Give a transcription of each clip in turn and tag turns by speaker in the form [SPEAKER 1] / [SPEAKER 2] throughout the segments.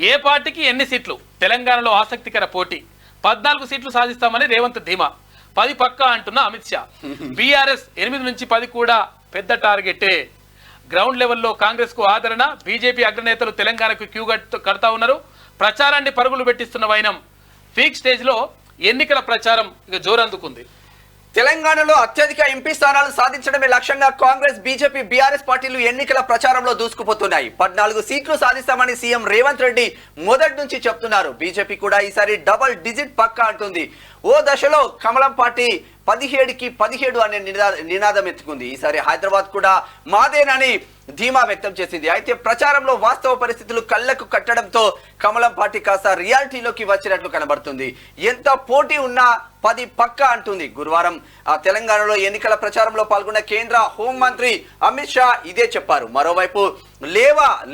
[SPEAKER 1] ఏ పార్టీకి ఎన్ని సీట్లు? తెలంగాణలో ఆసక్తికర పోటీ. 14 సీట్లు సాధిస్తామని రేవంత్ ధీమా. 10 పక్కా అంటున్న అమిత్ షా. బీఆర్ఎస్ 8 నుంచి 10 కూడా పెద్ద టార్గెటే. గ్రౌండ్ లెవెల్లో కాంగ్రెస్ కు ఆదరణ. బీజేపీ అగ్రనేతలు తెలంగాణకు క్యూ కడతా ఉన్నారు. ప్రచారాన్ని పరుగులు పెట్టిస్తున్న వైనం. పీక్ స్టేజ్ లో ఎన్నికల ప్రచారం ఇక జోరందుకుంది.
[SPEAKER 2] తెలంగాణలో అత్యధిక ఎంపీ స్థానాలు సాధించడమే లక్ష్యంగా కాంగ్రెస్, బీజేపీ, బీఆర్ఎస్ పార్టీలు ఎన్నికల ప్రచారంలో దూసుకుపోతున్నాయి. 14 సీట్లు సాధిస్తామని సీఎం రేవంత్ రెడ్డి మొదటి నుంచి చెప్తున్నారు. బీజేపీ కూడా ఈసారి డబుల్ డిజిట్ పక్కా అంటుంది. ఓ దశలో కమలం పార్టీ 17కి 17 అనే నినాదం ఎత్తుకుంది. ఈసారి హైదరాబాద్ కూడా మాదేనని ధీమా వ్యక్తం చేసింది. అయితే ప్రచారంలో వాస్తవ పరిస్థితులు కళ్లకు కట్టడంతో కమలం పార్టీ కాస్త రియాలిటీలోకి వచ్చినట్లు కనబడుతుంది. ఎంత పోటీ ఉన్నా 10 పక్కా అంటుంది. గురువారం తెలంగాణలో ఎన్నికల ప్రచారంలో పాల్గొన్న కేంద్ర హోంమంత్రి అమిత్ షా ఇదే చెప్పారు. మరోవైపు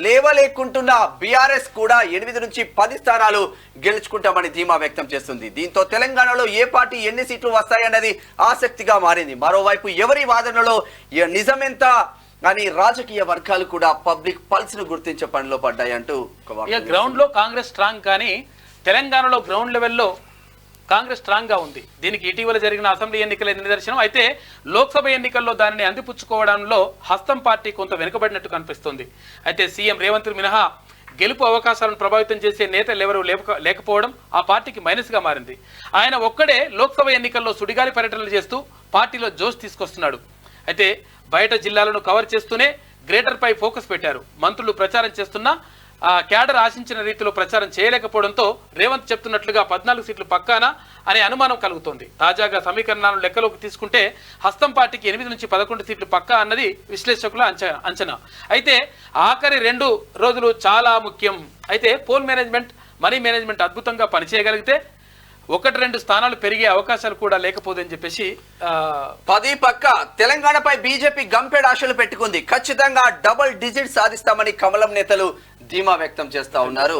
[SPEAKER 2] లేవలేకుంటున్న బీఆర్ఎస్ కూడా 8 నుంచి 10 స్థానాలు గెలుచుకుంటామని ధీమా వ్యక్తం చేస్తుంది. దీంతో తెలంగాణలో ఏ పార్టీ ఎన్ని సీట్లు వస్తాయన్నది ఆసక్తిగా మారింది. మరోవైపు ఎవరి వాదనలో నిజమెంత అని రాజకీయ వర్గాలు కూడా పబ్లిక్ పల్స్ ను గుర్తించే పనిలో పడ్డాయంటూ
[SPEAKER 1] గ్రౌండ్ లో కాంగ్రెస్ స్ట్రాంగ్, కానీ తెలంగాణలో గ్రౌండ్ లెవెల్లో కాంగ్రెస్ స్ట్రాంగ్ గా ఉంది. దీనికి ఇటీవల జరిగిన అసెంబ్లీ ఎన్నికల నిదర్శనం. అయితే లోక్సభ ఎన్నికల్లో దానిని అందిపుచ్చుకోవడంలో హస్తం పార్టీ కొంత వెనుకబడినట్టు కనిపిస్తుంది. అయితే సీఎం రేవంత్ మినహా గెలుపు అవకాశాలను ప్రభావితం చేసే నేతలు ఎవరూ లేకపోవడం ఆ పార్టీకి మైనస్ గా మారింది. ఆయన ఒక్కడే లోక్సభ ఎన్నికల్లో సుడిగాలి పర్యటనలు చేస్తూ పార్టీలో జోష్ తీసుకొస్తున్నాడు. అయితే బయట జిల్లాలను కవర్ చేస్తూనే గ్రేటర్ పై ఫోకస్ పెట్టారు. మంత్రులు ప్రచారం చేస్తున్నా క్యాడర్ ఆశించిన రీతిలో ప్రచారం చేయలేకపోవడంతో రేవంత్ చెప్తున్నట్లుగా 14 సీట్లు పక్కానా అనే అనుమానం కలుగుతోంది. తాజాగా సమీకరణాలను లెక్కలోకి తీసుకుంటే హస్తం పార్టీకి 8 నుంచి 11 సీట్లు పక్కా అన్నది విశ్లేషకుల అంచనా. అయితే ఆఖరి 2 రోజులు చాలా ముఖ్యం. అయితే పోల్ మేనేజ్మెంట్, మనీ మేనేజ్మెంట్ అద్భుతంగా పనిచేయగలిగితే 1-2 స్థానాలు పెరిగే అవకాశాలు కూడా లేకపోదని చెప్పేసి
[SPEAKER 2] 10 పక్క. తెలంగాణపై బీజేపీ గంపెడ్ ఆశలు పెట్టుకుంది. ఖచ్చితంగా డబుల్ డిజిట్ సాధిస్తామని కమలం నేతలు ధీమా వ్యక్తం చేస్తా ఉన్నారు.